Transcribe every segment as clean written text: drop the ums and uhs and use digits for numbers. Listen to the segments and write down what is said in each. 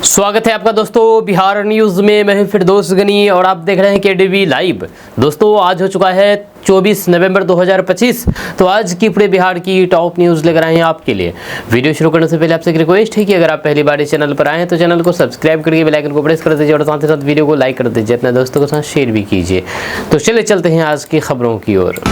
स्वागत है आपका दोस्तों बिहार न्यूज़ में। मैं हूं फिरदौस गनी और आप देख रहे हैं केडीवी लाइव। दोस्तों आज हो चुका है 24 नवंबर 2025। तो आज की पूरे बिहार की टॉप न्यूज़ लेकर आए हैं आपके लिए। वीडियो शुरू करने से पहले आपसे एक रिक्वेस्ट है कि अगर आप पहली बार इस चैनल पर आए हैं तो चैनल को सब्सक्राइब करके बेल आइकन को प्रेस कर दीजिए और साथ ही साथ वीडियो को लाइक कर दीजिए, अपने दोस्तों के साथ शेयर भी कीजिए। तो चलिए चलते हैं आज की खबरों की ओर।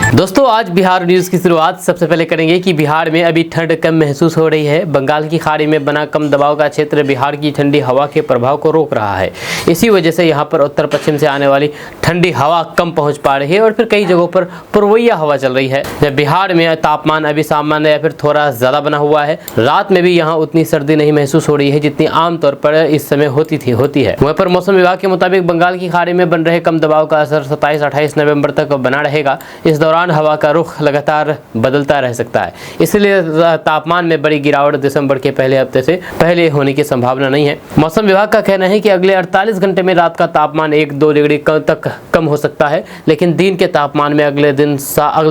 दोस्तों आज बिहार न्यूज़ की शुरुआत सबसे पहले करेंगे कि बिहार में अभी ठंड कम महसूस हो रही है। बंगाल की खाड़ी में बना कम दबाव का क्षेत्र बिहार की ठंडी हवा के प्रभाव को रोक रहा है। इसी वजह से यहां पर उत्तर पश्चिम से आने वाली ठंडी हवा कम पहुंच पा रही है और फिर कई जगहों पर पूर्वइया हवा चल रही है। जब बिहार में तापमान अभी सामान्य या फिर थोड़ा ज़्यादा बना हुआ है। रात में भी यहाँ उतनी सर्दी नहीं महसूस हो रही है जितनी आमतौर पर इस समय होती है। वहीं पर मौसम विभाग के मुताबिक बंगाल की खाड़ी में बन रहे कम दबाव का असर 27-28 नवंबर तक बना रहेगा। इस दौरान हवा का रुख लगातार बदलता रह सकता है, इसलिए तापमान में बड़ी गिरावट दिसंबर के पहले हफ्ते से पहले होने की संभावना नहीं है। मौसम विभाग का कहना है कि अगले 48 घंटे में रात का तापमान 1-2 डिग्री तक कम हो सकता है, लेकिन दिन के तापमान में अगले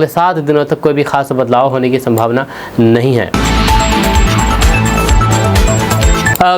7 दिनों तक कोई भी खास बदलाव होने की संभावना नहीं है।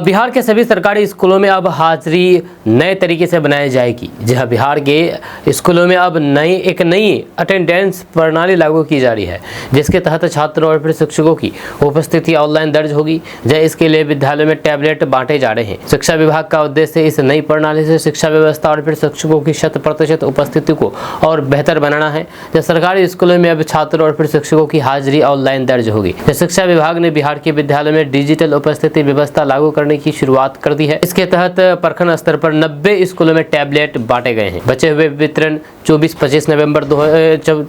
बिहार के सभी सरकारी स्कूलों में अब हाजिरी नए तरीके से बनाई जाएगी। जहां बिहार के स्कूलों में अब एक नई अटेंडेंस प्रणाली लागू की जा रही है, जिसके तहत छात्रों और फिर शिक्षकों की उपस्थिति ऑनलाइन दर्ज होगी। जहाँ इसके लिए विद्यालयों में टैबलेट बांटे जा रहे हैं। शिक्षा विभाग का उद्देश्य इस नई प्रणाली से शिक्षा व्यवस्था और फिर शिक्षकों की 100% उपस्थिति को और बेहतर बनाना है। जब सरकारी स्कूलों में अब छात्रों और फिर शिक्षकों की हाजिरी ऑनलाइन दर्ज होगी। शिक्षा विभाग ने बिहार के विद्यालयों में डिजिटल उपस्थिति व्यवस्था लागू करने की शुरुआत कर दी है। इसके तहत प्रखंड स्तर पर 90 स्कूलों में टैबलेट बांटे गए हैं। बचे हुए वितरण 24-25 नवंबर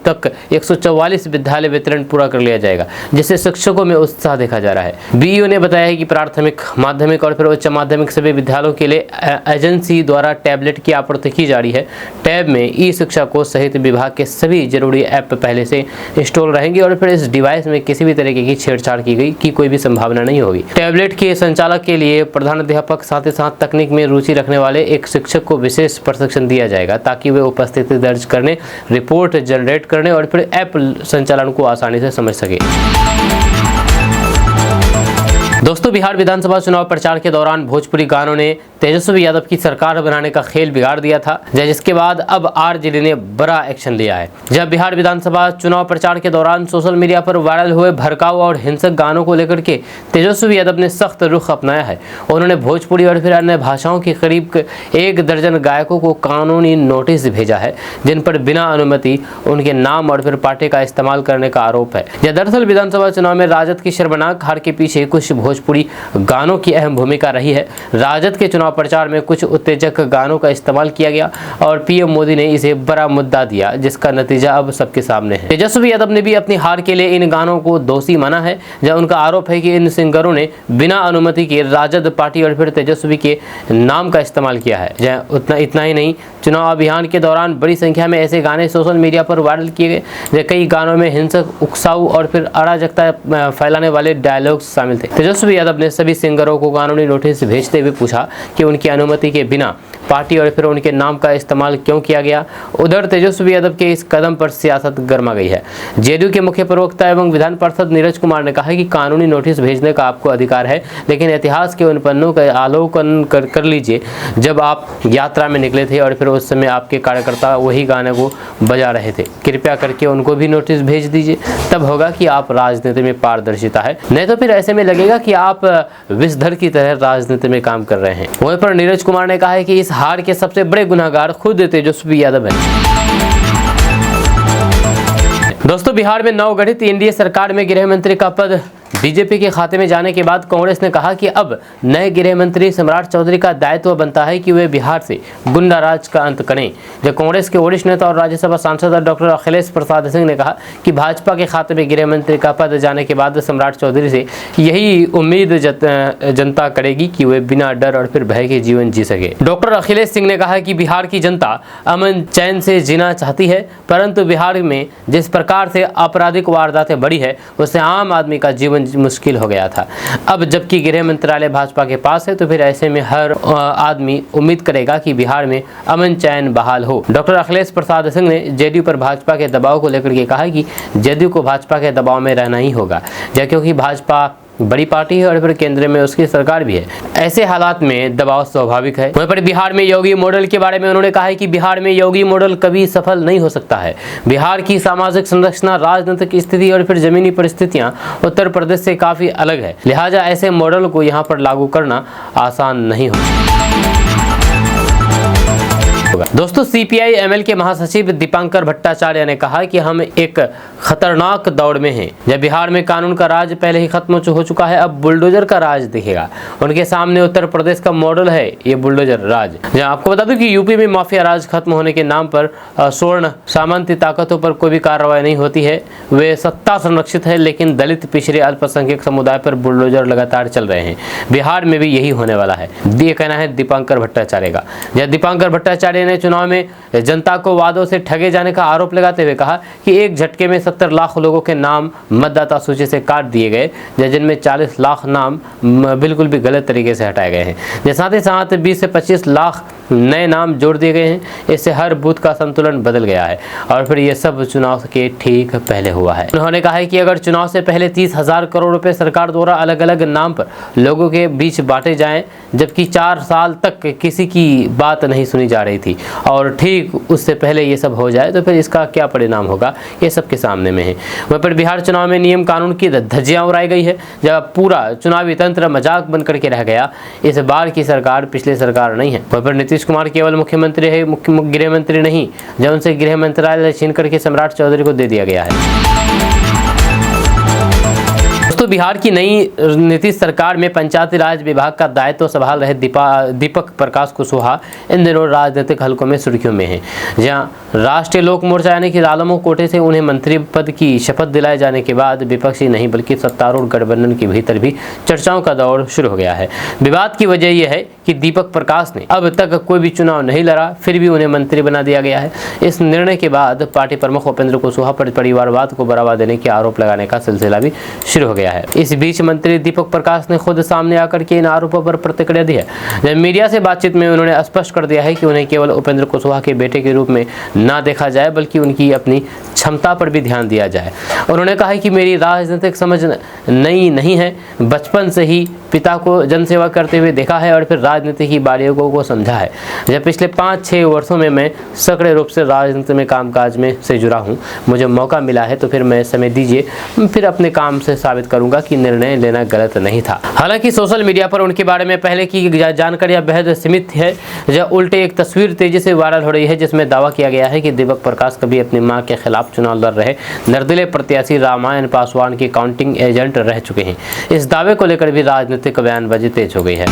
तक 144 विद्यालय वितरण पूरा कर लिया जाएगा, जिससे शिक्षकों में उत्साह देखा जा रहा है। बीईओ ने बताया है कि प्राथमिक, माध्यमिक और फिर उच्च माध्यमिक सभी विद्यालयों के लिए एजेंसी द्वारा टैबलेट की आपूर्ति की जा रही है। टैब में ई शिक्षा कोष सहित विभाग के सभी जरूरी ऐप पहले से इंस्टॉल रहेंगे और फिर इस डिवाइस में किसी भी तरीके की छेड़छाड़ की कोई भी संभावना नहीं होगी। टैबलेट के संचालक के लिए प्रधानाध्यापक साथ ही साथ तकनीक में रुचि रखने वाले एक शिक्षक को विशेष प्रशिक्षण दिया जाएगा, ताकि वे उपस्थिति दर्ज करने, रिपोर्ट जनरेट करने और फिर ऐप संचालन को आसानी से समझ सके। दोस्तों बिहार विधानसभा चुनाव प्रचार के दौरान भोजपुरी गानों ने तेजस्वी यादव की सरकार बनाने का खेल बिगाड़ दिया था, जिसके बाद अब आरजेडी ने बड़ा एक्शन लिया है। जब बिहार विधानसभा चुनाव प्रचार के दौरान सोशल मीडिया पर वायरल हुए भड़काऊ और हिंसक गानों को लेकर के तेजस्वी यादव ने सख्त रुख अपनाया है। उन्होंने भोजपुरी और फिर अन्य भाषाओं के करीब 1 दर्जन गायकों को कानूनी नोटिस भेजा है, जिन पर बिना अनुमति उनके नाम और फिर पार्टी का इस्तेमाल करने का आरोप है। दरअसल विधानसभा चुनाव में राजद की शर्मनाक हार के पीछे कुछ भोजपुरी गानों की अहम भूमिका रही है। राजद के चुनाव प्रचार में कुछ उत्तेजक गानों का इस्तेमाल किया गया और पीएम मोदी ने इसे बड़ा मुद्दा दिया, जिसका नतीजा अब सबके सामने है। तेजस्वी यादव ने भी अपनी हार के लिए इन गानों को दोषी माना है, जहां उनका आरोप है कि इन सिंगरों ने बिना अनुमति के राजद पार्टी और फिर तेजस्वी के नाम का इस्तेमाल किया है। जहां इतना ही नहीं, चुनाव अभियान के दौरान बड़ी संख्या में ऐसे गाने सोशल मीडिया पर वायरल किए गए, जहां कई गानों में हिंसक, उकसाऊ और फिर अराजकता फैलाने वाले डायलॉग्स शामिल थे। तेजस्वी यादव ने सभी सिंगरों को कानूनी नोटिस भेजते हुए पूछा कि उनकी अनुमति के बिना पार्टी और फिर उनके नाम का इस्तेमाल क्यों किया गया। उधर तेजस्वी यादव के इस कदम पर सियासत गर्मा गई है। जेडीयू के मुख्य प्रवक्ता एवं विधान पार्षद नीरज कुमार ने कहा कि कानूनी नोटिस भेजने का आपको अधिकार है, लेकिन इतिहास के उन पन्नों का अवलोकन कर लीजिए जब आप यात्रा में निकले थे और फिर उस समय आपके कार्यकर्ता वही गाने को बजा रहे थे। कृपया करके उनको भी नोटिस भेज दीजिए, तब होगा कि आप राजनीति में पारदर्शिता है, नहीं तो फिर ऐसे में लगेगा कि आप विषधर की तरह राजनीति में काम कर रहे हैं। वहीं पर नीरज कुमार ने कहा है कि इस हार के सबसे बड़े गुनहगार खुद तेजस्वी यादव हैं। दोस्तों बिहार में नवगठित एनडीए सरकार में गृह मंत्री का पद बीजेपी के खाते में जाने के बाद कांग्रेस ने कहा कि अब नए गृह मंत्री सम्राट चौधरी का दायित्व बनता है कि वे बिहार से गुंडा राज का अंत करें। जब कांग्रेस के वरिष्ठ नेता और राज्यसभा सांसद डॉक्टर अखिलेश प्रसाद सिंह ने कहा कि भाजपा के खाते में गृह मंत्री का पद जाने के बाद सम्राट चौधरी से यही उम्मीद जनता करेगी कि वे बिना डर और फिर भय के जीवन जी सके। डॉक्टर अखिलेश सिंह ने कहा कि बिहार की जनता अमन चैन से जीना चाहती है, परंतु बिहार में जिस प्रकार से आपराधिक वारदातें बढ़ी है उससे आम आदमी का जीवन मुश्किल हो गया था। अब जबकि गृह मंत्रालय भाजपा के पास है, तो फिर ऐसे में हर आदमी उम्मीद करेगा कि बिहार में अमन चैन बहाल हो। डॉक्टर अखिलेश प्रसाद सिंह ने जेडीयू पर भाजपा के दबाव को लेकर के कहा कि जेडीयू को भाजपा के दबाव में रहना ही होगा, क्योंकि भाजपा बड़ी पार्टी है और फिर केंद्र में उसकी सरकार भी है। ऐसे हालात में दबाव स्वाभाविक है। वहीं पर बिहार में योगी मॉडल के बारे में उन्होंने कहा है कि बिहार में योगी मॉडल कभी सफल नहीं हो सकता है। बिहार की सामाजिक संरचना, राजनीतिक स्थिति और फिर जमीनी परिस्थितियां उत्तर प्रदेश से काफी अलग है, लिहाजा ऐसे मॉडल को यहाँ पर लागू करना आसान नहीं होगा। दोस्तों, सीपीआई एमएल के महासचिव दीपांकर भट्टाचार्य ने कहा कि हम एक खतरनाक दौर में हैं। जब बिहार में कानून का राज पहले ही खत्म हो चुका है, अब बुलडोजर का राज दिखेगा। उनके सामने उत्तर प्रदेश का मॉडल है ये बुलडोजर राज। जहां आपको बता दूं कि यूपी में माफिया राज खत्म होने के नाम पर स्वर्ण सामंती ताकतों पर कोई भी कार्रवाई नहीं होती है। वे सत्ता संरक्षित है, लेकिन दलित, पिछड़े, अल्पसंख्यक समुदाय पर बुलडोजर लगातार चल रहे हैं। बिहार में भी यही होने वाला है, ये कहना है दीपांकर भट्टाचार्य का। जब दीपांकर भट्टाचार्य ने चुनाव में जनता को वादों से ठगे जाने का आरोप लगाते हुए कहा कि एक झटके में 70 लाख लोगों के नाम मतदाता सूची से काट दिए गए, जिनमें 40 लाख नाम बिल्कुल भी गलत तरीके से हटाए गए हैं। साथ ही साथ 20 से 25 लाख नए नाम जोड़ दिए गए हैं। इससे हर बूथ का संतुलन बदल गया है और फिर ये सब चुनाव के ठीक पहले हुआ है। उन्होंने कहा है कि अगर चुनाव से पहले 30,000 करोड़ रुपए सरकार द्वारा अलग अलग नाम पर लोगों के बीच बांटे जाएं, जबकि 4 साल तक किसी की बात नहीं सुनी जा रही थी, और ठीक उससे पहले ये सब हो जाए, तो फिर इसका क्या परिणाम होगा, ये सबके सामने में है। वहीं पर बिहार चुनाव में नियम कानून की धज्जियां उड़ाई गई है। जब पूरा चुनावी तंत्र मजाक बन करके रह गया। इस बार की सरकार पिछली सरकार नहीं है। वहीं पर नीतीश कुमार केवल मुख्यमंत्री है, गृह मंत्री नहीं, जब उनसे गृह मंत्रालय छीन करके सम्राट चौधरी को दे दिया गया है। दोस्तों, बिहार की नई नीतीश सरकार में पंचायती राज विभाग का दायित्व संभाल रहे दीपक प्रकाश कुशवाहा इन दिनों राजनीतिक हलकों में सुर्खियों में हैं। जहां राष्ट्रीय लोक मोर्चा यानी कि रालोमो कोटे से उन्हें मंत्री पद की शपथ दिलाए जाने के बाद विपक्षी नहीं बल्कि सत्तारूढ़ गठबंधन के भीतर भी चर्चाओं का दौर शुरू हो गया है। विवाद की वजह यह है कि दीपक प्रकाश ने अब तक कोई भी चुनाव नहीं लड़ा, फिर भी उन्हें मंत्री बना दिया गया है। इस निर्णय के बाद पार्टी प्रमुख उपेंद्र कुशवाहा पर परिवारवाद को बढ़ावा देने के आरोप लगाने का सिलसिला भी शुरू हो गया है। इस बीच मंत्री दीपक प्रकाश ने खुद सामने आकर के इन आरोपों पर प्रतिक्रिया दी है। जब मीडिया से बातचीत में उन्होंने स्पष्ट कर दिया है कि उन्हें केवल उपेंद्र कुशवाहा के बेटे के रूप में ना देखा जाए, बल्कि उनकी अपनी क्षमता पर भी ध्यान दिया जाए। उन्होंने कहा है कि मेरी राजनीतिक समझ नई नहीं है, बचपन से ही पिता को जनसेवा करते हुए देखा है और फिर राजनीति की बारीकियों को समझा है। जब पिछले 5-6 वर्षों में मैं सक्रिय रूप से राजनीति में कामकाज में से जुड़ा हूँ। मुझे मौका मिला है तो फिर मैं समय दीजिए, फिर अपने काम से साबित करूंगा कि निर्णय लेना गलत नहीं था। हालांकि सोशल मीडिया पर उनके बारे में पहले की जानकारियां बेहद सीमित है। जब उल्टे एक तस्वीर तेजी से वायरल हो रही है जिसमें दावा किया गया है कि दीपक प्रकाश कभी अपनी मां के खिलाफ चुनाव लड़ रहे निर्दलीय प्रत्याशी रामायण पासवान के काउंटिंग एजेंट रह चुके हैं। इस दावे को लेकर भी राजनीतिक बयानबाजी तेज हो गई है।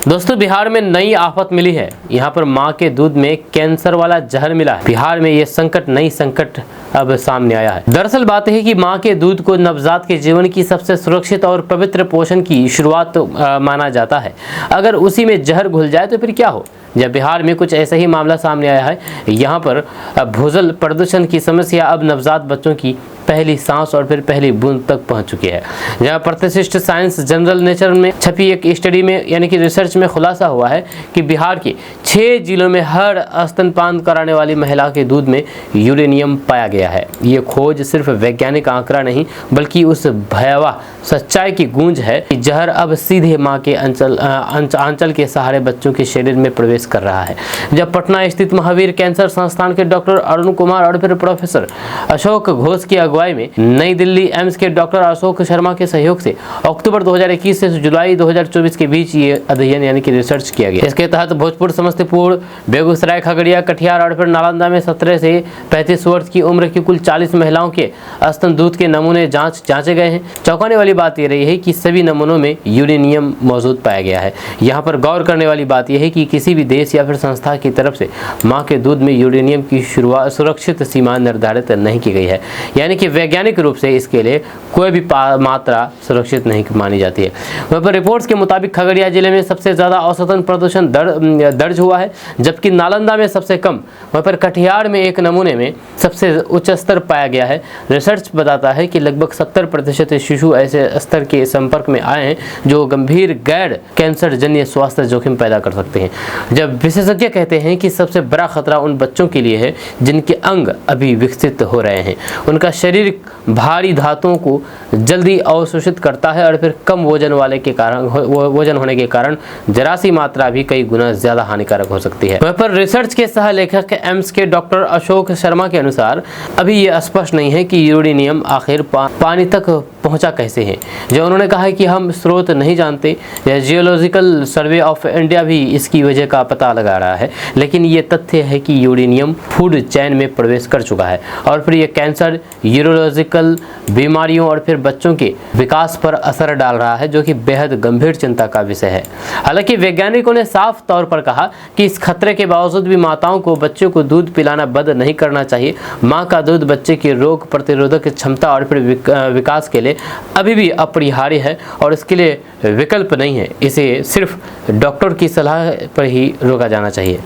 दोस्तों, बिहार में नई आफत मिली है। यहाँ पर माँ के दूध में कैंसर वाला जहर मिला है। बिहार में ये नई संकट अब सामने आया है। दरअसल बात है कि माँ के दूध को नवजात के जीवन की सबसे सुरक्षित और पवित्र पोषण की शुरुआत माना जाता है। अगर उसी में जहर घुल जाए तो फिर क्या हो। जब बिहार में कुछ ऐसा ही मामला सामने आया है। यहाँ पर भूजल प्रदूषण की समस्या अब नवजात बच्चों की पहली सांस और फिर पहली बूंद तक पहुंच चुकी है। जहां प्रतिष्ठित साइंस जर्नल नेचर में छपी एक स्टडी में यानी कि रिसर्च में खुलासा हुआ है कि बिहार के 6 जिलों में हर स्तनपान कराने वाली महिला के दूध में यूरेनियम पाया गया है। ये खोज सिर्फ वैज्ञानिक आंकड़ा नहीं बल्कि उस भयावह सच्चाई की गूंज है कि जहर अब सीधे माँ के आंचल के सहारे बच्चों के शरीर में प्रवेश कर रहा है। जब पटना स्थित महावीर कैंसर संस्थान के डॉक्टर अरुण कुमार और फिर प्रोफेसर अशोक घोष की अगुवाई में नई दिल्ली एम्स के डॉक्टर अशोक शर्मा के सहयोग से अक्टूबर 2021 से जुलाई 2024 के बीच ये अध्ययन यानी कि रिसर्च किया गया। इसके तहत भोजपुर, समस्तीपुर, बेगूसराय, खगड़िया, कटिहार और फिर नालंदा में 17 से 35 वर्ष की उम्र की कुल 40 महिलाओं के स्तन दूध के नमूने जांचे गए हैं। चौंकाने वाली बात यह रही है कि सभी नमूनों में यूरेनियम मौजूद पाया गया है। यहाँ पर गौर करने वाली बात यह है कि किसी भी देश या फिर संस्था की तरफ से माँ के दूध में यूरेनियम की सुरक्षित सीमा निर्धारित नहीं की गई है, यानी कि वैज्ञानिक रूप से इसके लिए कोई भी मात्रा सुरक्षित नहीं मानी जाती है। वहाँ पर रिपोर्ट्स के मुताबिक खगड़िया जिले में सबसे ज्यादा औसतन प्रदूषण दर्ज हुआ है, जबकि नालंदा में सबसे कम। वहाँ पर कटिहार में एक नमूने में सबसे उच्च स्तर पाया गया है। रिसर्च बताता है कि लगभग 70% शिशु ऐसे स्तर के संपर्क में आए हैं जो गंभीर गैर कैंसर जन्य स्वास्थ्य जोखिम पैदा कर सकते हैं। जब विशेषज्ञ कहते हैं कि सबसे बड़ा खतरा उन बच्चों के लिए है जिनके अंग अभी विकसित हो रहे हैं, उनका शरीर शारीरिक भारी धातुओं को जल्दी अवशोषित करता है और फिर कम वजन होने के कारण जरा सी मात्रा भी कई गुना ज्यादा हानिकारक हो सकती है। वहीं पर रिसर्च के सह लेखक एम्स के डॉक्टर अशोक शर्मा के अनुसार अभी ये स्पष्ट नहीं है कि यूरेनियम आखिर पानी तक पहुंचा कैसे है। जो उन्होंने कहा है कि हम स्रोत नहीं जानते, या जियोलॉजिकल सर्वे ऑफ इंडिया भी इसकी वजह का पता लगा रहा है, लेकिन ये तथ्य है कि यूरेनियम फूड चैन में प्रवेश कर चुका है और फिर ये कैंसर, यूरोलॉजिकल बीमारियों और फिर बच्चों के विकास पर असर डाल रहा है, जो कि बेहद गंभीर चिंता का विषय है। हालांकि वैज्ञानिकों ने साफ तौर पर कहा कि इस खतरे के बावजूद भी माताओं को बच्चों को दूध पिलाना बंद नहीं करना चाहिए। माँ का दूध बच्चे की रोग प्रतिरोधक क्षमता और फिर विकास के लिए अभी भी अपरिहार्य है और इसके लिए विकल्प नहीं है। इसे सिर्फ डॉक्टर की सलाह पर ही रोका जाना चाहिए।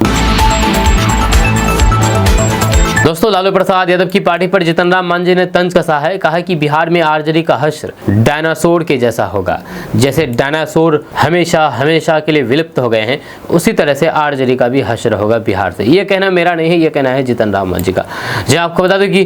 दोस्तों, लालू प्रसाद यादव की पार्टी पर जीतन राम मांझी ने तंज कसा है। कहा कि बिहार में आरजेडी का हश्र डायनासोर के जैसा होगा। जैसे डायनासोर हमेशा के लिए विलुप्त हो गए हैं, उसी तरह से आरजेडी का भी हश्र होगा बिहार से। ये कहना मेरा नहीं है, ये कहना है जीतन राम मांझी का। जी आपको बता दूं कि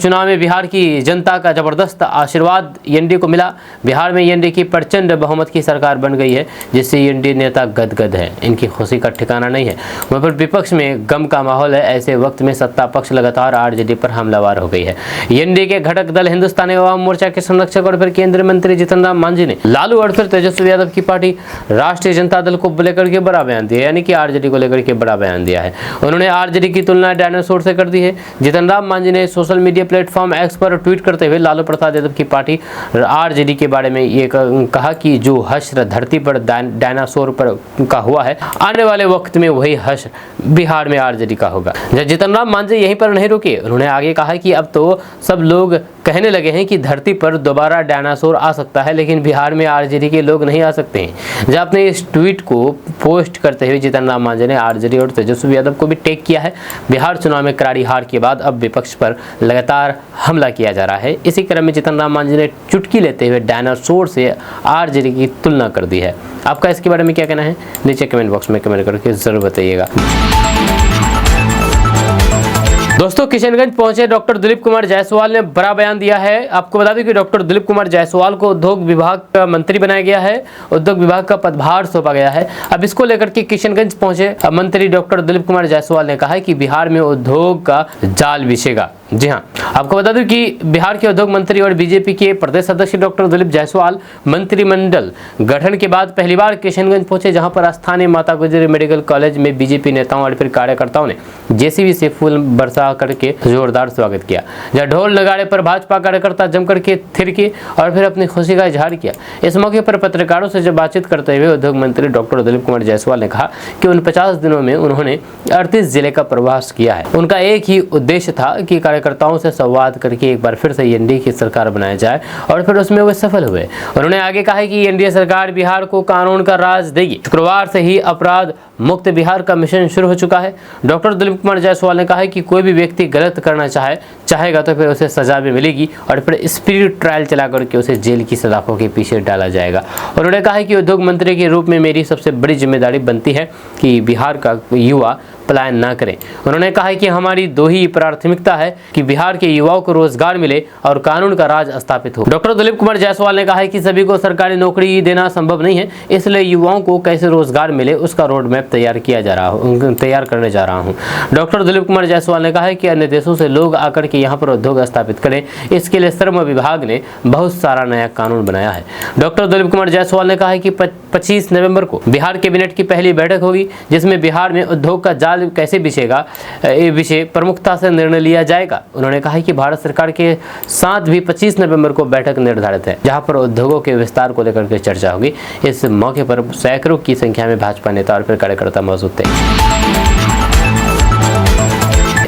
चुनाव में बिहार की जनता का जबरदस्त आशीर्वाद एनडीए को मिला। बिहार में एनडीए की प्रचंड बहुमत की सरकार बन गई है, जिससे एनडीए नेता गदगद है। इनकी खुशी का ठिकाना नहीं है। वहीं पर विपक्ष में गम का माहौल है। ऐसे वक्त में सत्ता पक्ष लगातार आरजेडी पर हमलावर हो गई है। एनडीए के घटक दल हिंदुस्तानी अवाम मोर्चा के संरक्षक और फिर केंद्रीय मंत्री जीतन राम मांझी ने लालू और फिर तेजस्वी यादव की पार्टी राष्ट्रीय जनता दल को लेकर के बड़ा बयान दिया, यानी कि आरजेडी को लेकर के बड़ा बयान दिया है। उन्होंने आरजेडी की तुलना डायनासोर से कर दी है। जीतन राम मांझी ने सोशल मीडिया प्लेटफॉर्म एक्स पर ट्वीट करते हुए लालू प्रसाद यादव की पार्टी आरजेडी के बारे में ये कहा कि जो हश्र धरती पर डायनासोर पर का हुआ है, आने वाले वक्त में वही हश्र बिहार में आरजेडी का होगा। जीतन राम मांझी यहीं पर नहीं रुके। उन्होंने आगे कहा कि अब तो सब लोग कहने लगे हैं कि धरती पर दोबारा डायनासोर आ सकता है, लेकिन बिहार में आरजेडी के लोग नहीं आ सकते हैं। जब अपने इस ट्वीट को पोस्ट करते हुए जीतन राम मांझी ने आरजेडी और तेजस्वी यादव को भी टैग किया है। बिहार चुनाव में करारी हार के बाद अब विपक्ष पर लगातार हमला किया जा रहा है। इसी क्रम में जीतन राम मांझी ने चुटकी लेते हुए डायनासोर से आरजेडी की तुलना कर दी है। आपका इसके बारे में क्या कहना है? नीचे कमेंट बॉक्स में कमेंट करके जरूर बताइएगा। दोस्तों, किशनगंज पहुंचे डॉक्टर दिलीप कुमार जायसवाल ने बड़ा बयान दिया है। आपको बता दें कि डॉक्टर दिलीप कुमार जायसवाल को उद्योग विभाग का मंत्री बनाया गया है। उद्योग विभाग का पदभार सौंपा गया है। अब इसको लेकर के किशनगंज पहुंचे मंत्री डॉक्टर दिलीप कुमार जायसवाल ने कहा है कि बिहार में उद्योग का जाल बिछेगा। जी हाँ, आपको बता दूं कि बिहार के उद्योग मंत्री और बीजेपी के प्रदेश अध्यक्ष डॉक्टर दिलीप जायसवाल मंत्रिमंडल गठन के बाद पहली बार किशनगंज पहुंचे, जहां पर स्थानीय माता गुजरी मेडिकल कॉलेज में बीजेपी नेताओं और फिर कार्यकर्ताओं ने जेसीबी से फूल बरसा करके जोरदार स्वागत किया। जहां ढोल नगाड़े पर भाजपा कार्यकर्ता जमकर के थिरके और फिर अपनी खुशी का इजहार किया। इस मौके पर पत्रकारों से जब बातचीत करते हुए उद्योग मंत्री डॉक्टर दिलीप कुमार जायसवाल ने कहा कि उन 50 दिनों में उन्होंने 38 जिले का प्रवास किया है। उनका एक ही उद्देश्य था कि कार्यकर्ताओं से संवाद करके एक बार फिर से एनडीए की सरकार बनाया जाए, और फिर उसमें वे सफल हुए। उन्होंने आगे कहा कि एनडीए सरकार बिहार को कानून का राज देगी। शुक्रवार से ही अपराध मुक्त बिहार का मिशन शुरू हो चुका है। डॉक्टर दिलीप कुमार जायसवाल ने कहा कि कोई भी व्यक्ति गलत करना चाहेगा तो फिर उसे सजा भी मिलेगी और फिर स्पिरिट ट्रायल चला करके उसे जेल की सलाखों के पीछे डाला जाएगा। उन्होंने कहा कि उद्योग मंत्री के रूप में मेरी सबसे बड़ी जिम्मेदारी बनती है कि बिहार का युवा पलायन ना करें। उन्होंने कहा कि हमारी दो ही प्राथमिकता है कि बिहार के युवाओं को रोजगार मिले और कानून का राज स्थापित हो। डॉक्टर दिलीप कुमार जायसवाल ने कहा कि सभी को सरकारी नौकरी देना संभव नहीं है, इसलिए युवाओं को कैसे रोजगार मिले उसका रोड मैप तैयार करने जा रहा हूं। डॉक्टर दिलीप कुमार जायसवाल ने कहा कि अन्य देशों से लोग आकर के यहां पर उद्योग स्थापित करें, इसके लिए श्रम विभाग ने बहुत सारा नया कानून बनाया है। डॉक्टर दिलीप कुमार जायसवाल ने कहा कि 25 नवंबर को बिहार कैबिनेट की पहली बैठक होगी, जिसमें बिहार में उद्योग का जाल कैसे बिछेगा ये विषय प्रमुखता से निर्णय लिया जाएगा। उन्होंने कहा कि भारत सरकार के साथ भी 25 नवंबर को बैठक निर्धारित है, जहां पर उद्योगों के विस्तार को लेकर के चर्चा होगी। इस मौके पर सैकड़ों की संख्या में भाजपा नेता और फिर कार्यकर्ता मौजूद थे।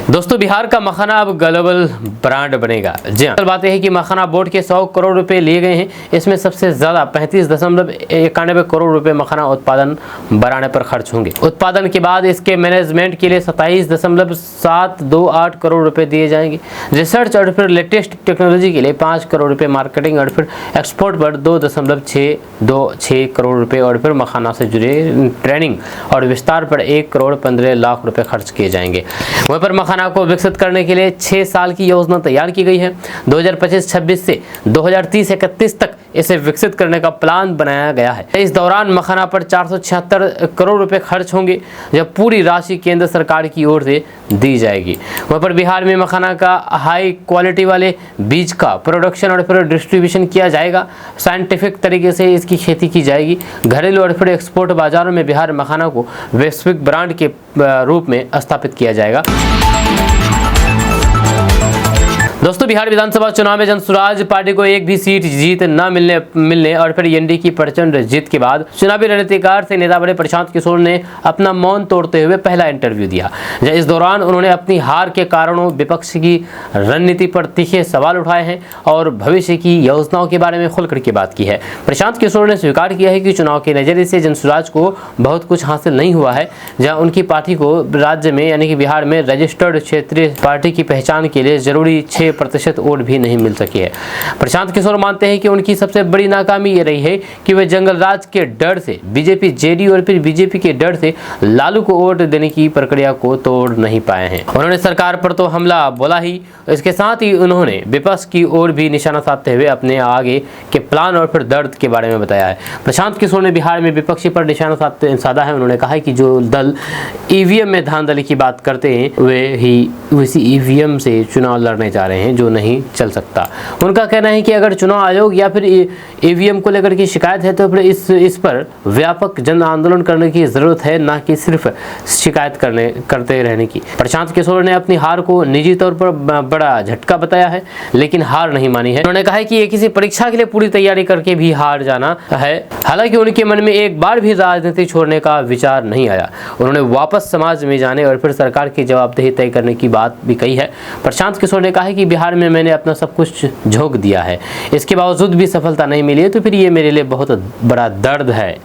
दोस्तों, बिहार का मखाना अब ग्लोबल ब्रांड बनेगा। जी हाँ, बात यह है कि मखाना बोर्ड के 100 करोड़ रुपए लिए गए हैं। इसमें सबसे ज्यादा 35.91 करोड़ रुपए मखाना उत्पादन बढ़ाने पर खर्च होंगे। उत्पादन के बाद इसके मैनेजमेंट के लिए 27.728 करोड़ रुपए दिए जाएंगे। रिसर्च और फिर लेटेस्ट टेक्नोलॉजी के लिए 5 करोड़ रुपए, मार्केटिंग और फिर एक्सपोर्ट पर 2.626 करोड़ रुपए और फिर मखाना से जुड़े ट्रेनिंग और विस्तार पर 1 करोड़ 15 लाख रुपए खर्च किए जाएंगे। वहीं पर मखाना मखाना को विकसित करने के लिए 6 साल की योजना तैयार की गई है। 2025-26 से 2030-31 तक इसे विकसित करने का प्लान बनाया गया है। इस दौरान मखाना पर 476 करोड़ रुपए खर्च होंगे, जब पूरी राशि केंद्र सरकार की ओर से दी जाएगी। वहाँ पर बिहार में मखाना का हाई क्वालिटी वाले बीज का प्रोडक्शन और फिर डिस्ट्रीब्यूशन किया जाएगा। साइंटिफिक तरीके से इसकी खेती की जाएगी। घरेलू और फिर एक्सपोर्ट बाजारों में बिहार मखाना को वैश्विक ब्रांड के रूप में स्थापित किया जाएगा। दोस्तों, बिहार विधानसभा चुनाव में जनसुराज पार्टी को एक भी सीट जीत न मिलने और फिर एनडीए की प्रचंड जीत के बाद चुनावी रणनीतिकार से नेता बने प्रशांत किशोर ने अपना मौन तोड़ते हुए पहला इंटरव्यू दिया। इस दौरान उन्होंने अपनी हार के कारणों, विपक्ष की रणनीति पर तीखे सवाल उठाए हैं और भविष्य की योजनाओं के बारे में खुलकर के बात की है। प्रशांत किशोर ने स्वीकार किया है कि चुनाव के नजरिए से जनसुराज को बहुत कुछ हासिल नहीं हुआ है, जहाँ उनकी पार्टी को राज्य में यानी कि बिहार में रजिस्टर्ड क्षेत्रीय पार्टी की पहचान के लिए जरूरी 6% वोट भी नहीं मिल सकी है। प्रशांत किशोर मानते हैं कि उनकी सबसे बड़ी नाकामी ये रही है कि वे जंगल राज के डर से, बीजेपी, जेडीयू और फिर बीजेपी के डर से लालू को वोट देने की प्रक्रिया को तोड़ नहीं पाए हैं। उन्होंने सरकार पर तो हमला बोला ही, इसके साथ ही उन्होंने विपक्ष की ओर भी निशाना साधते हुए अपने आगे के प्लान और फिर दर्द के बारे में बताया है। प्रशांत किशोर ने बिहार में विपक्षी पर निशाना साधा है। उन्होंने कहा है कि जो दल ईवीएम में धांधली की बात करते हैं वे ही उसी ईवीएम से चुनाव लड़ने जा रहे हैं, जो नहीं चल सकता। उनका कहना है कि अगर चुनाव आयोग या फिर ईवीएम को लेकर की शिकायत है तो फिर इस पर व्यापक जन आंदोलन करने की जरूरत है, ना कि सिर्फ शिकायत करते रहने की। प्रशांत किशोर ने अपनी हार को निजी तौर पर बड़ा झटका बताया है, लेकिन हार नहीं मानी है। उन्होंने कहा है कि ये किसी परीक्षा के लिए पूरी तैयारी करके भी हार जाना है। हालांकि उनके मन में एक बार भी राजनीति छोड़ने का विचार नहीं आया। उन्होंने वापस समाज में जाने और फिर सरकार की जवाबदेही तय करने की बात भी कही है। प्रशांत किशोर ने कहा है कि बिहार में मैंने अपना सब कुछ झोंक दिया है, इसके बावजूद भी सफलता नहीं मिली है, तो फिर ये मेरे लिए बहुत बड़ा दर्द है।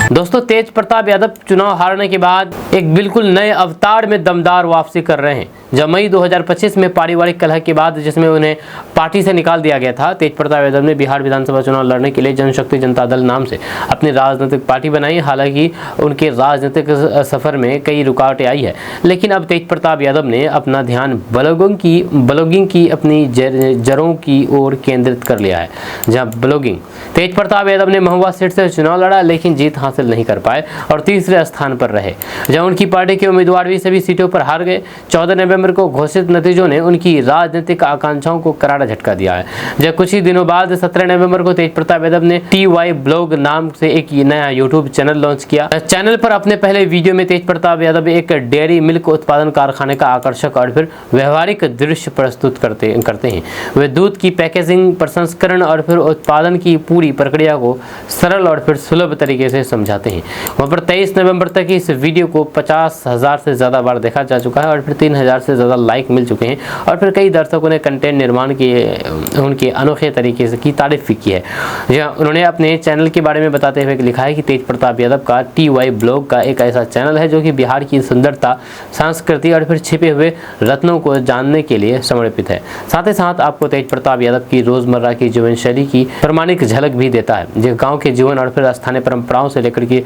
दोस्तों, तेज प्रताप यादव चुनाव हारने के बाद एक बिल्कुल नए अवतार में दमदार वापसी कर रहे हैं। जब मई 2025 में पारिवारिक कलह के बाद जिसमें उन्हें पार्टी से निकाल दिया गया था, तेज प्रताप यादव ने बिहार विधानसभा चुनाव लड़ने के लिए जनशक्ति जनता दल नाम से अपनी राजनीतिक पार्टी बनाई। हालांकि उनके राजनीतिक सफर में कई रुकावटें आई है, लेकिन अब तेज प्रताप यादव ने अपना ध्यान ब्लॉगिंग की अपनी जड़ों की ओर केंद्रित कर लिया है। जहाँ ब्लॉगिंग, तेज प्रताप यादव ने महुआ सीट से चुनाव लड़ा, लेकिन जीत हासिल नहीं कर पाए और तीसरे स्थान पर रहे। जहाँ उनकी पार्टी के उम्मीदवार भी सभी सीटों पर हार गए। 14 नवंबर को घोषित नतीजों ने उनकी राजनीतिक आकांक्षाओं को करारा झटका दिया है। जब कुछ ही दिनों बाद 17 नवंबर को तेज प्रताप यादव ने TY ब्लॉग नाम से एक नया यूट्यूब चैनल लॉन्च किया। चैनल पर अपने पहले वीडियो में तेज प्रताप यादव एक डेयरी मिल्क उत्पादन कारखाने का आकर्षक और फिर व्यवहारिक दृश्य प्रस्तुत करते हैं। वे दूध की पैकेजिंग, प्रसंस्करण और फिर उत्पादन की पूरी प्रक्रिया को सरल और फिर सुलभ तरीके से समझाते हैं। वहाँ पर 23 नवंबर तक इस वीडियो को 50,000 से ज़्यादा बार देखा जा चुका है और फिर 3,000 से ज़्यादा लाइक मिल चुके हैं और फिर कई दर्शकों ने कंटेंट निर्माण के उनके अनोखे तरीके से की तारीफ भी की है। जहाँ उन्होंने अपने चैनल के बारे में बताते हुए लिखा है कि तेज प्रताप यादव का TY ब्लॉग का एक ऐसा चैनल है जो कि बिहार की सुंदरता, संस्कृति और फिर छिपे हुए रत्नों को जानने के लिए समर्पित है। साथ ही साथ आपको तेज प्रताप यादव की रोजमर्रा की जीवन शैली की प्रामाणिक झलक भी देता है, जो गाँव के जीवन और फिर स्थानीय परंपराओं से लेकर के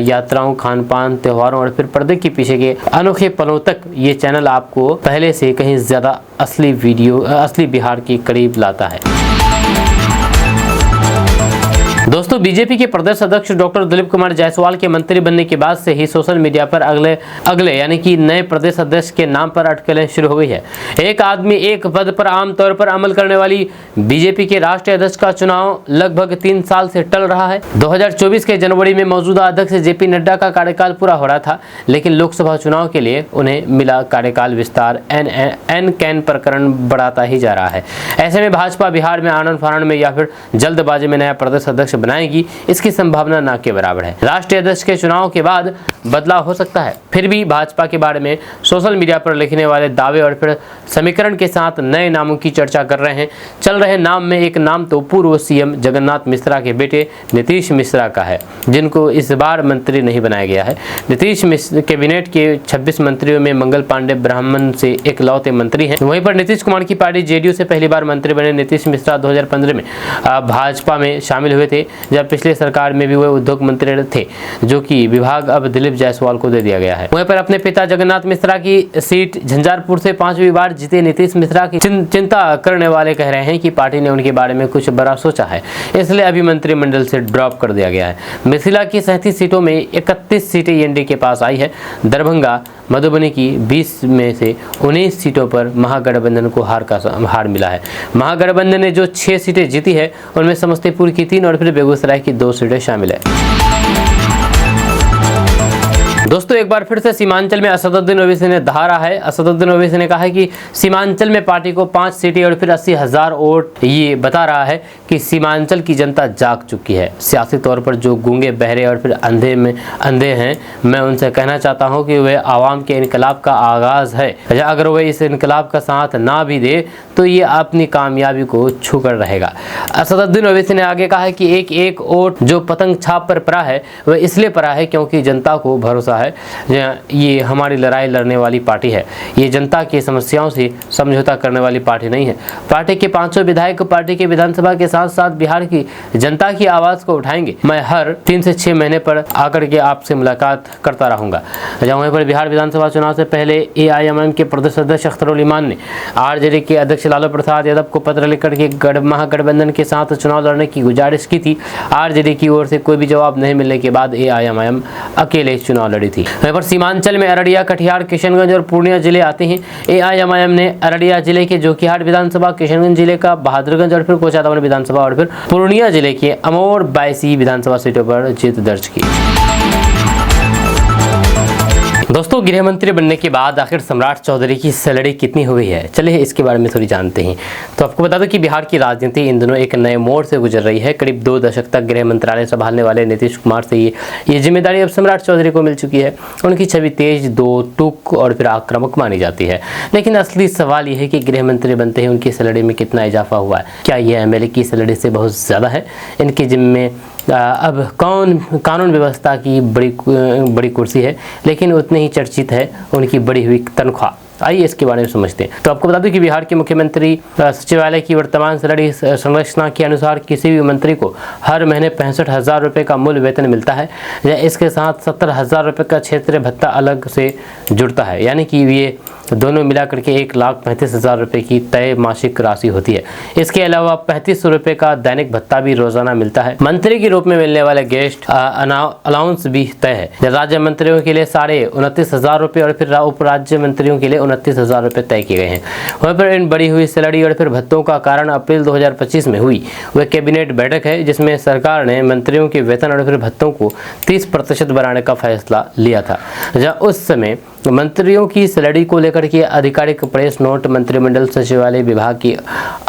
यात्राओं, खान पान, त्योहारों और फिर पर्दे के पीछे के अनोखे पलों तक ये चैनल आपको पहले से कहीं ज्यादा असली बिहार के करीब लाता है। दोस्तों, बीजेपी के प्रदेश अध्यक्ष डॉक्टर दिलीप कुमार जायसवाल के मंत्री बनने के बाद से ही सोशल मीडिया पर अगले यानी कि नए प्रदेश अध्यक्ष के नाम पर अटकलें शुरू हो गई है। एक आदमी एक पद पर आमतौर पर अमल करने वाली बीजेपी के राष्ट्रीय अध्यक्ष का चुनाव लगभग 3 साल से टल रहा है। 2024 के जनवरी में मौजूदा अध्यक्ष JP नड्डा का कार्यकाल पूरा हो रहा था, लेकिन लोकसभा चुनाव के लिए उन्हें मिला कार्यकाल विस्तार कैन प्रकरण बढ़ाता ही जा रहा है। ऐसे में भाजपा बिहार में आनन फानन में या फिर जल्दबाजी में नया प्रदेश अध्यक्ष बनाएगी, इसकी संभावना ना के बराबर है। राष्ट्रीय अध्यक्ष के चुनाव के बाद बदलाव हो सकता है। फिर भी भाजपा के बारे में सोशल मीडिया पर लिखने वाले दावे और फिर समीकरण के साथ नए नामों की चर्चा कर रहे हैं। चल रहे नाम में एक नाम तो पूर्व CM जगन्नाथ मिश्रा के बेटे नीतीश मिश्रा का है, जिनको इस बार मंत्री नहीं बनाया गया है। नीतीश मिश्रा कैबिनेट के 26 मंत्रियों में मंगल पांडे ब्राह्मण से इकलौते मंत्री हैं। वहीं पर नीतीश कुमार की पार्टी JDU से पहली बार मंत्री बने नीतीश मिश्रा 2015 में भाजपा में शामिल हुए थे, जब पिछले सरकार में भी वह उद्योग मंत्री थे, जो कि विभाग अब दिलीप जायसवाल को दे दिया गया है। वहीं पर अपने पिता जगन्नाथ मिश्रा की सीट झंझारपुर से 5वीं बार जीते नीतीश मिश्रा की चिंता करने वाले कह रहे हैं कि पार्टी ने उनके बारे में कुछ बड़ा सोचा है, इसलिए अभी मंत्रिमंडल से ड्रॉप कर दिया गया है। मिथिला की 37 सीटों में 31 सीटें एनडीए के पास आई है। दरभंगा मधुबनी की 20 में से 19 सीटों पर महागठबंधन को हार मिला है। महागठबंधन ने जो 6 सीटें जीती है उनमें समस्तीपुर की 3 और फिर बेगूसराय की 2 सीटें शामिल है। दोस्तों एक बार फिर से सीमांचल में असदुद्दीन ओवैसी ने धारा है। असदुद्दीन ओवैसी ने कहा है कि सीमांचल में पार्टी को 5 सीटें और फिर 80,000 वोट, ये बता रहा है कि सीमांचल की जनता जाग चुकी है। सियासी तौर पर जो गूंगे बहरे और फिर अंधे हैं, मैं उनसे कहना चाहता हूं कि वे आवाम के इनकलाब का आगाज़ है। अगर वे इस इनकलाब का साथ ना भी दे तो ये अपनी कामयाबी को छू कर रहेगा। असदुद्दीन ओवैसी ने आगे कहा है कि एक वोट जो पतंग छाप पर पड़ा है वह इसलिए पड़ा है क्योंकि जनता को भरोसा है ये हमारी लड़ाई लड़ने वाली पार्टी है। ये जनता की समस्याओं से समझौता करने वाली पार्टी नहीं है। पार्टी के 500 विधायक पार्टी के विधानसभा के साथ साथ बिहार की जनता की आवाज को उठाएंगे। मैं हर 3 से 6 महीने पर आकर के आपसे मुलाकात करता रहूंगा। वहीं पर बिहार विधानसभा चुनाव से पहले एआईएमआईएम के प्रदेश अध्यक्ष अख्तरुल इमान ने आरजेडी के अध्यक्ष लालू प्रसाद यादव को पत्र लिखकर के महागठबंधन के साथ चुनाव लड़ने की गुजारिश की थी। आरजेडी की ओर से कोई भी जवाब नहीं मिलने के बाद एआईएमआईएम अकेले चुनाव लड़ी थी। वहीं पर सीमांचल में अररिया, कटिहार, किशनगंज और पूर्णिया जिले आते हैं। एआईएमआईएम ने अररिया जिले के जोकीहाट विधानसभा, किशनगंज जिले का बहादुरगंज और फिर कोचाधाम विधानसभा और फिर पूर्णिया जिले के अमोर 22 विधानसभा सीटों पर जीत दर्ज की। दोस्तों गृह मंत्री बनने के बाद आखिर सम्राट चौधरी की सैलरी कितनी हुई है, चलिए इसके बारे में थोड़ी जानते हैं। तो आपको बता दूं कि बिहार की राजनीति इन दिनों एक नए मोड़ से गुजर रही है। करीब 2 दशक तक गृह मंत्रालय संभालने वाले नीतीश कुमार से ये जिम्मेदारी अब सम्राट चौधरी को मिल चुकी है। उनकी छवि तेज, दो टूक और फिर आक्रामक मानी जाती है। लेकिन असली सवाल यह है कि गृह मंत्री बनते ही उनकी सैलरी में कितना इजाफा हुआ है। क्या यह एमएलए की सैलरी से बहुत ज़्यादा है? इनके जिम्मे अब कानून व्यवस्था की बड़ी कुर्सी है, लेकिन उतनी ही चर्चित है उनकी बढ़ी हुई तनख्वाह। आइए इसके बारे में समझते हैं। तो आपको बता दूं कि बिहार के मुख्यमंत्री सचिवालय की वर्तमान सैलरी संरचना के अनुसार किसी भी मंत्री को हर महीने 65,000 रुपये का मूल वेतन मिलता है। इसके साथ 70,000 रुपये का क्षेत्रीय भत्ता अलग से जुड़ता है, यानी कि ये दोनों मिलाकर के 1,35,000 रुपये की तय मासिक राशि होती है। इसके अलावा 3500 रुपये का दैनिक भत्ता भी रोजाना मिलता है। मंत्री के रूप में मिलने वाले गेस्ट अलाउंस भी तय है। राज्य मंत्रियों के लिए 29,500 रुपये और फिर उप राज्य मंत्रियों के लिए 29,000 रुपये तय किए गए हैं। वहीं पर इन बढ़ी हुई सैलरी और फिर भत्तों का कारण अप्रैल 2025 में हुई वह कैबिनेट बैठक है, जिसमें सरकार ने मंत्रियों के वेतन और फिर भत्तों को 30% बढ़ाने का फैसला लिया था। जहाँ उस समय मंत्रियों की सैलरी को लेकर के आधिकारिक प्रेस नोट मंत्रिमंडल सचिवालय विभाग की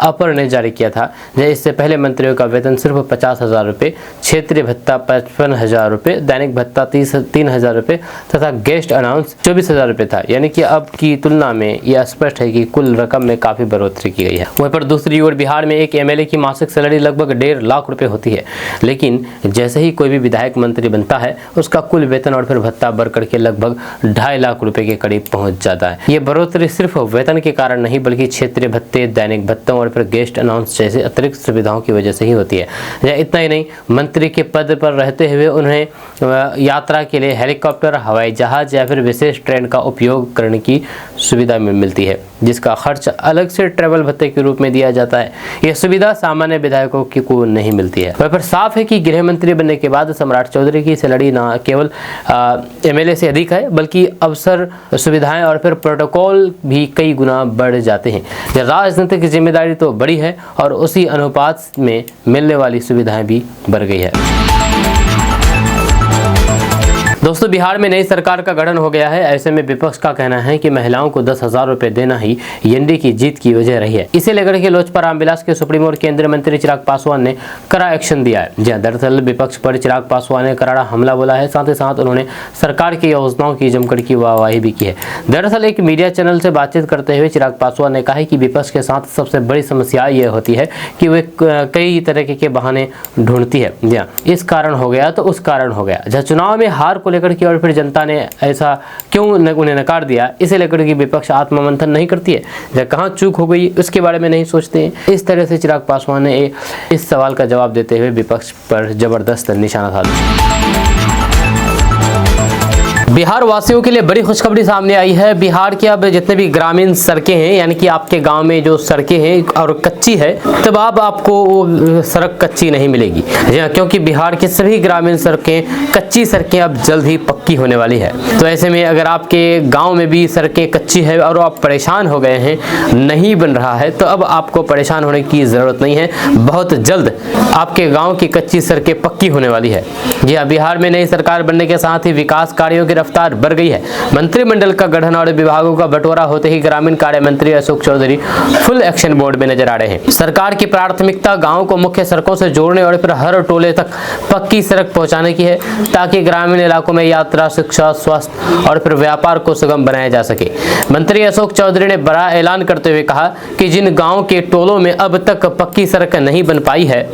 अपर ने जारी किया था। इससे पहले मंत्रियों का वेतन सिर्फ 50,000 रुपये, क्षेत्रीय भत्ता 55,000 रुपये, दैनिक भत्ता 3,000 रुपये तथा गेस्ट अलाउंस 24,000 रुपये था। यानी कि अब की तुलना में यह स्पष्ट है कि कुल रकम में काफ़ी बढ़ोतरी की गई है। वहीं पर दूसरी ओर बिहार में एक एमएलए की मासिक सैलरी लगभग 1.5 लाख रुपये होती है, लेकिन जैसे ही कोई भी विधायक मंत्री बनता है उसका कुल वेतन और फिर भत्ता बढ़ करके लगभग 2.5 लाख रुपए के करीब पहुंच जाता है। ये बढ़ोतरी सिर्फ वेतन के कारण नहीं बल्कि क्षेत्रीय भत्ते, दैनिक भत्तों और फिर गेस्ट अलाउंस जैसे अतिरिक्त सुविधाओं की वजह से ही होती है। इतना ही नहीं, मंत्री के पद पर रहते हुए उन्हें यात्रा के लिए हेलीकॉप्टर, हवाई जहाज या फिर विशेष ट्रेन का उपयोग करने की सुविधा मिलती है, जिसका खर्च अलग से ट्रैवल भत्ते के रूप में दिया जाता है। यह सुविधा सामान्य विधायकों को नहीं मिलती है। वह पर साफ है कि गृह मंत्री बनने के बाद सम्राट चौधरी की सैलरी न केवल एमएलए से अधिक है बल्कि अवसर, सुविधाएं और फिर प्रोटोकॉल भी कई गुना बढ़ जाते हैं। राजनीतिक जिम्मेदारी तो बड़ी है और उसी अनुपात में मिलने वाली सुविधाएं भी बढ़ गई है। दोस्तों बिहार में नई सरकार का गठन हो गया है। ऐसे में विपक्ष का कहना है कि महिलाओं को 10,000 रुपये देना ही एनडीए की जीत की वजह रही है। इसे लेकर के लोजपा रामविलास के सुप्रीमो और केंद्रीय मंत्री चिराग पासवान ने कड़ा एक्शन दिया है। जहां दरअसल विपक्ष पर चिराग पासवान ने करारा हमला बोला है। साथ ही साथ उन्होंने सरकार की योजनाओं की जमकर की वाहवाही भी की है। दरअसल एक मीडिया चैनल से बातचीत करते हुए चिराग पासवान ने कहा है कि विपक्ष के साथ सबसे बड़ी समस्या यह होती है कि वे कई तरह के बहाने ढूंढती है। इस कारण हो गया तो उस कारण हो गया। जहाँ चुनाव में हार को लेकर के और फिर जनता ने ऐसा क्यों उन्हें नकार दिया, इसे लेकर के विपक्ष आत्ममंथन नहीं करती है, या कहाँ चूक हो गई उसके बारे में नहीं सोचते हैं। इस तरह से चिराग पासवान ने इस सवाल का जवाब देते हुए विपक्ष पर जबरदस्त निशाना साधा। बिहार वासियों के लिए बड़ी खुशखबरी सामने आई है। बिहार के अब जितने भी ग्रामीण सड़कें हैं, यानी कि आपके गांव में जो सड़कें हैं और कच्ची है, तब अब आपको वो सड़क कच्ची नहीं मिलेगी, क्योंकि बिहार की सभी ग्रामीण सड़कें, कच्ची सड़कें अब जल्द ही पक्की होने वाली है। तो ऐसे में अगर आपके गाँव में भी सड़कें कच्ची है और आप परेशान हो गए हैं, नहीं बन रहा है, तो अब आपको परेशान होने की ज़रूरत नहीं है। बहुत जल्द आपके गाँव की कच्ची सड़कें पक्की होने वाली है। जी हाँ, बिहार में नई सरकार बनने के साथ ही विकास कार्यों की रफ्तार बढ़ गई है। मंत्रिमंडल का गठन और विभागों का बंटवारा होते ही ग्रामीण कार्य मंत्री Ashok Chaudhary full action mode में नजर आ रहे हैं। सरकार की प्राथमिकता गांवों को मुख्य सड़कों से जोड़ने और फिर हर टोले तक पक्की सड़क पहुंचाने की है, ताकि ग्रामीण इलाकों में यात्रा, शिक्षा, स्वास्थ्य और फिर व्यापार को सुगम बनाया जा सके। मंत्री अशोक चौधरी ने बड़ा ऐलान करते हुए कहा कि जिन गाँव के टोलों में अब तक पक्की सड़क नहीं बन पाई है,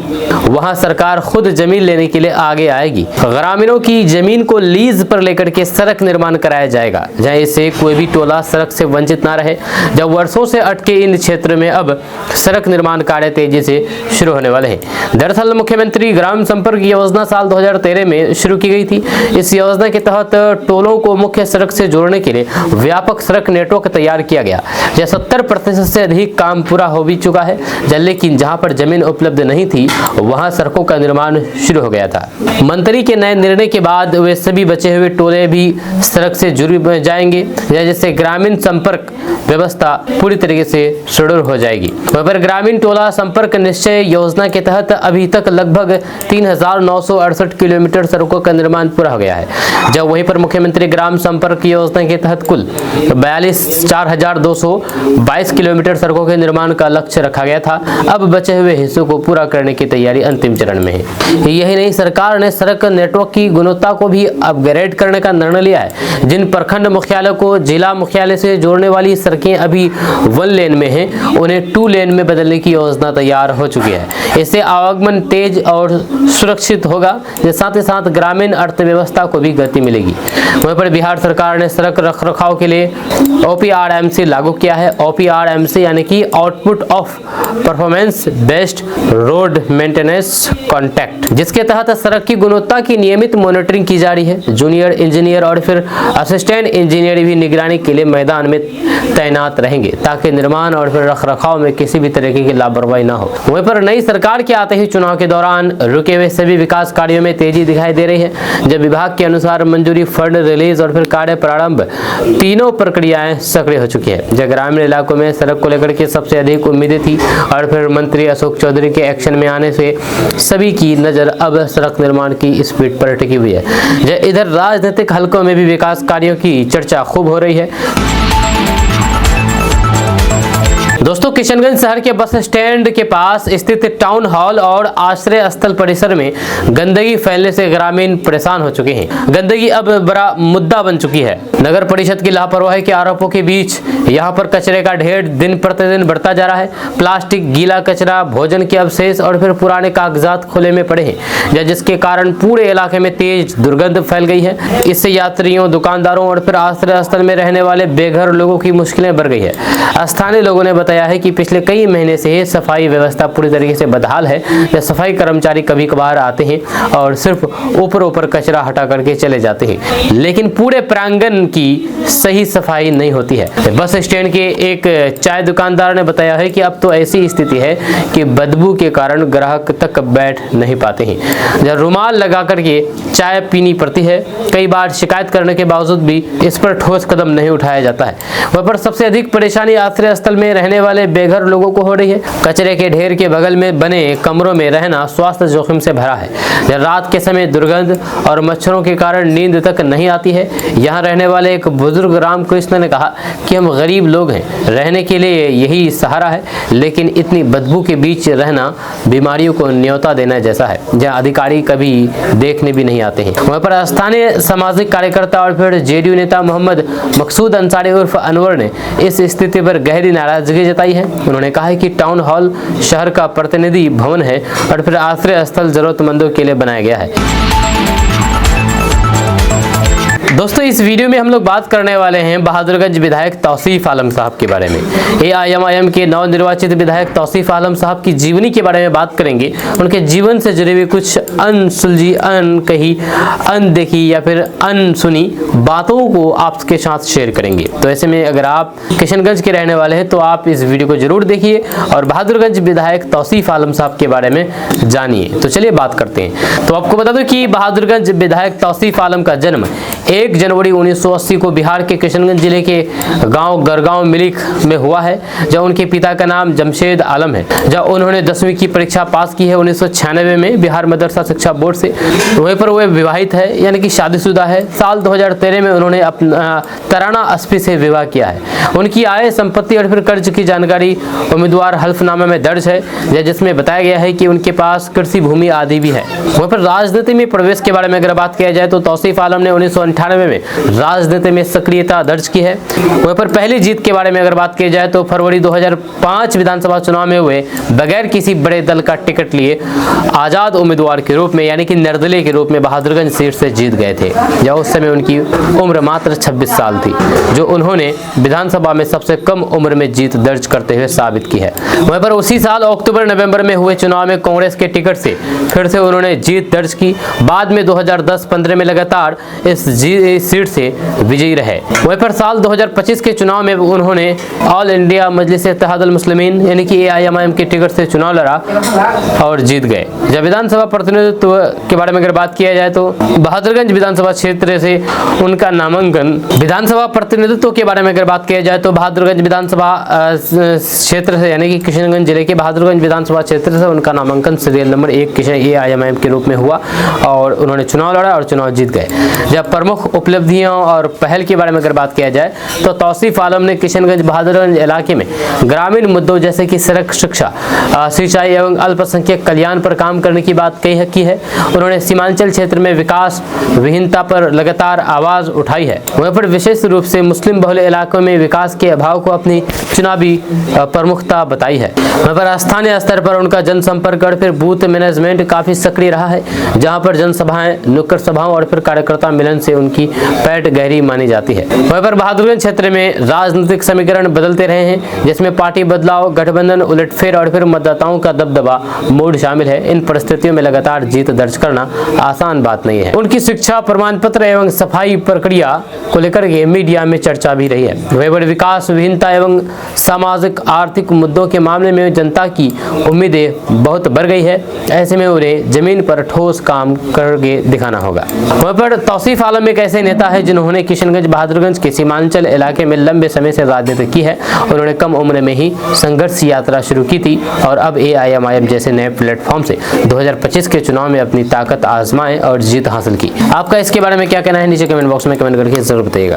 वहां सरकार खुद जमीन लेने के लिए आगे आएगी। ग्रामीणों की जमीन को लीज पर लेकर के सड़क निर्माण कराया जाएगा, जहां इससे कोई भी टोला सड़क से वंचित ना रहे। जब वर्षों से अटके इन क्षेत्र में अब सड़क निर्माण कार्य तेजी से शुरू होने वाले हैं। दरअसल मुख्यमंत्री ग्राम संपर्क योजना साल 2013 में शुरू की गई थी। इस योजना के तहत टोलों को मुख्य सड़क से जोड़ने के लिए व्यापक सड़क नेटवर्क तैयार किया गया। 70% से अधिक काम पूरा हो भी चुका है, लेकिन जहां पर जमीन उपलब्ध नहीं थी, वहां सड़कों का निर्माण शुरू हो गया था। मंत्री के नए निर्णय के बाद वे सभी बचे हुए टोले भी सड़क से जुड़ जाएंगे, जिससे ग्रामीण संपर्क व्यवस्था पूरी तरीके से सुदृढ़ हो जाएगी। वहीं पर ग्रामीण टोला संपर्क निश्चय योजना के तहत अभी तक लगभग 3968 किलोमीटर सड़कों का निर्माण पूरा हो गया है। जब वहीं पर मुख्यमंत्री ग्राम संपर्क योजना के तहत कुल 42,222 किलोमीटर सड़कों के निर्माण का लक्ष्य रखा गया था। अब बचे हुए हिस्सों को पूरा करने की तैयारी अंतिम चरण में है। यही नहीं, सरकार ने सड़क नेटवर्क की गुणवत्ता को भी अपग्रेड करने का निर्णय लिया है। जिन प्रखंड मुख्यालय को जिला मुख्यालय से जोड़ने वाली सड़कें अभी 1 लेन में हैं, उन्हें 2 लेन में बदलने की योजना तैयार हो चुकी है। इससे आवागमन तेज और सुरक्षित होगा, साथ ही साथ ग्रामीण अर्थव्यवस्था को भी गति मिलेगी। वहीं पर बिहार सरकार ने सड़क रखरखाव के लिए OPRMC लागू किया है। OPRMC यानी कि output of performance based road maintenance contract, जिसके तहत सड़क की गुणवत्ता की नियमित मॉनिटरिंग की जा रही है। जूनियर इंजीनियर और फिर असिस्टेंट इंजीनियर भी निगरानी के लिए मैदान में तैनात रहेंगे, ताकि निर्माण और फिर रखरखाव में किसी भी तरीके की लापरवाही ना हो। वहीं पर नई सरकार के आते ही चुनाव के दौरान रुके हुए सभी विकास कार्यों में तेजी दिखाई दे रही है। जब विभाग के अनुसार मंजूरी, फंड रिलीज और फिर कार्य प्रारंभ, तीनों प्रक्रियाएं सक्रिय हो चुकी है। जब ग्रामीण इलाकों में सड़क को लेकर के सबसे अधिक उम्मीदें थी और फिर मंत्री अशोक चौधरी के एक्शन में आने से सभी की नजर अब सड़क निर्माण की स्पीड पर टिकी हुई है। इधर राजनीतिक हलकों में भी विकास कार्यों की चर्चा खूब हो रही है। दोस्तों, किशनगंज शहर के बस स्टैंड के पास स्थित टाउन हॉल और आश्रय स्थल परिसर में गंदगी फैलने से ग्रामीण परेशान हो चुके हैं। गंदगी अब बड़ा मुद्दा बन चुकी है। नगर परिषद की लापरवाही के आरोपों के बीच यहां पर कचरे का ढेर दिन प्रतिदिन बढ़ता जा रहा है। प्लास्टिक, गीला कचरा, भोजन के अवशेष और फिर पुराने कागजात खुले में पड़े हैं, जिसके कारण पूरे इलाके में तेज दुर्गंध फैल गई है। इससे यात्रियों, दुकानदारों और फिर आश्रय स्थल में रहने वाले बेघर लोगों की मुश्किलें बढ़ गई है। स्थानीय लोगों ने बताया है कि पिछले कई महीने से सफाई व्यवस्था पूरी तरीके से बदहाल है। या सफाई कर्मचारी कभी कभार आते हैं और सिर्फ ऊपर कचरा हटा करके चले जाते हैं, लेकिन पूरे प्रांगण की सही सफाई नहीं होती है। बस स्टैंड के एक चाय दुकानदार ने बताया है कि अब तो ऐसी स्थिति है कि बदबू के कारण ग्राहक तक बैठ नहीं पाते हैं। जब रुमाल लगा करके चाय पीनी पड़ती है। कई बार शिकायत करने के बावजूद भी इस पर ठोस कदम नहीं उठाया जाता है। वहाँ पर सबसे अधिक परेशानी आश्रय स्थल में रहने वाले बेघर लोगों को हो रही है। कचरे के ढेर के बगल में बने कमरों में रहना स्वास्थ्य जोखिम से भरा है। जब रात के समय दुर्गंध और मच्छरों के कारण नींद तक नहीं आती है। यहाँ रहने वाले एक बुजुर्ग रामकृष्ण ने कहा कि हम गरीब लोग हैं, रहने के लिए यही सहारा है, लेकिन इतनी बदबू के बीच रहना बीमारियों को न्योता देना जैसा है, जहाँ अधिकारी कभी देखने भी नहीं आते हैं। वहाँ पर स्थानीय सामाजिक कार्यकर्ता और फिर जेडीयू नेता मोहम्मद मकसूद अंसारी उर्फ अनवर ने इस स्थिति पर गहरी नाराजगी जताई है। उन्होंने कहा है कि टाउन हॉल शहर का प्रतिनिधि भवन है और फिर आश्रय स्थल जरूरतमंदों के लिए बनाया गया है। दोस्तों इस वीडियो में हम लोग बात करने वाले हैं बहादुरगंज विधायक तौसीफ आलम साहब के बारे में। AIMIM के नवनिर्वाचित विधायक तौसीफ आलम साहब की जीवनी के बारे में बात करेंगे। उनके जीवन से जुड़ी हुई कुछ अनसुलझी, अनकही, अनदेखी या फिर अनसुनी बातों को आपके साथ शेयर करेंगे। तो ऐसे में अगर आप किशनगंज के रहने वाले हैं तो आप इस वीडियो को जरूर देखिए और बहादुरगंज विधायक तौसीफ आलम साहब के बारे में जानिए। तो चलिए बात करते हैं। तो आपको बता दूं कि बहादुरगंज विधायक तौसीफ आलम का जन्म 1 जनवरी 1980 को बिहार के किशनगंज जिले के गांव गरगांव मिलिक में हुआ है, जब उनके पिता का नाम जमशेद आलम है। जब उन्होंने 10वीं की परीक्षा पास की है 1996 में बिहार मदरसा शिक्षा बोर्ड से, वहीं पर वे विवाहित है यानी कि शादीशुदा है। साल 2013 में उन्होंने अपना तराना अस्फी से विवाह किया है। उनकी आय, संपत्ति और फिर कर्ज की जानकारी उम्मीदवार हल्फनामे में दर्ज है, जिसमें बताया गया है कि उनके पास कृषि भूमि आदि भी है। वहीं पर राजनीति में प्रवेश के बारे में अगर बात किया जाए तो तौसीफ आलम ने 1998 में राजनीति में सक्रियता दर्ज की है। वहीं पर पहली जीत के बारे में अगर बात की जाए तो फरवरी 2005 विधानसभा चुनाव में हुए बगैर किसी बड़े दल का टिकट लिए आजाद उम्मीदवार के रूप में यानी कि निर्दलीय के रूप में बहादुरगंज सीट से जीत गए थे। जब उस समय उनकी उम्र मात्र 26 साल थी, जो उन्होंने विधानसभा में सबसे कम उम्र में जीत दर्ज करते हुए साबित की है। वहीं पर उसी साल अक्टूबर नवंबर में हुए चुनाव में कांग्रेस के टिकट से फिर से उन्होंने जीत दर्ज की। बाद में 2010-15 में लगातार इस सीट से विजयी रहे। वहीं पर साल 2025 के चुनाव में उन्होंने ऑल इंडिया मजलिस इत्तेहादुल मुस्लिमीन यानी कि AIMIM के टिकट से चुनाव लड़ा और जीत गए। जब विधानसभा प्रतिनिधित्व के बारे में अगर बात किया जाए तो बहादुरगंज विधानसभा क्षेत्र से उनका नामांकन, विधानसभा प्रतिनिधित्व के बारे में अगर बात किया जाए तो बहादुरगंज विधानसभा क्षेत्र से यानी कि किशनगंज जिले के बहादुरगंज विधानसभा क्षेत्र से उनका नामांकन सीरियल नंबर 1 AIMIM के रूप में हुआ और उन्होंने चुनाव लड़ा और चुनाव जीत गए। जब प्रमुख उपलब्धियों और पहल के बारे में अगर बात किया जाए तो तौसीफ आलम ने किशनगंज बहादुरगंज इलाके में ग्रामीण मुद्दों जैसे कि सड़क, शिक्षा, सिंचाई एवं अल्पसंख्यक कल्याण पर काम करने की बात की है। उन्होंने सीमांचल क्षेत्र में विकास विहीनता पर लगातार आवाज उठाई है। वहीं पर विशेष रूप से मुस्लिम बहुल इलाकों में विकास के अभाव को अपनी चुनावी प्रमुखता बताई है। वहीं पर स्थानीय स्तर पर उनका जनसंपर्क और फिर बूथ मैनेजमेंट काफी सक्रिय रहा है, जहां पर जनसभाएं, नुक्कड़ सभाओं और फिर कार्यकर्ता मिलन से उनकी पैठ गहरी मानी जाती है। वहीं पर बहादुरगंज क्षेत्र में राजनीतिक समीकरण बदलते रहे हैं, जिसमें पार्टी बदलाव, गठबंधन, उलटफेर और फिर मतदाताओं का दबदबा मूड शामिल है। इन परिस्थितियों में लगातार जीत दर्ज करना आसान बात नहीं है। उनकी शिक्षा प्रमाण पत्र एवं सफाई प्रक्रिया को लेकर के मीडिया में चर्चा भी रही है। वहीं पर विकास विहीनता एवं सामाजिक आर्थिक मुद्दों के मामले में जनता की उम्मीदें बहुत बढ़ गई है। ऐसे में उन्हें जमीन पर ठोस काम करके दिखाना होगा। वहीं पर तौसीफ आलम एक ऐसे नेता है जिन्होंने किशनगंज बहादुरगंज के सीमांचल इलाके में लंबे समय से राजनीति की है। उन्होंने कम उम्र में ही संघर्ष यात्रा शुरू की थी और अब AIMIM जैसे नए प्लेटफॉर्म से 2025 के चुनाव में अपनी ताकत आजमाएं और जीत हासिल की। आपका इसके बारे में क्या कहना है नीचे कमेंट बॉक्स में कमेंट करके जरूर बताइएगा।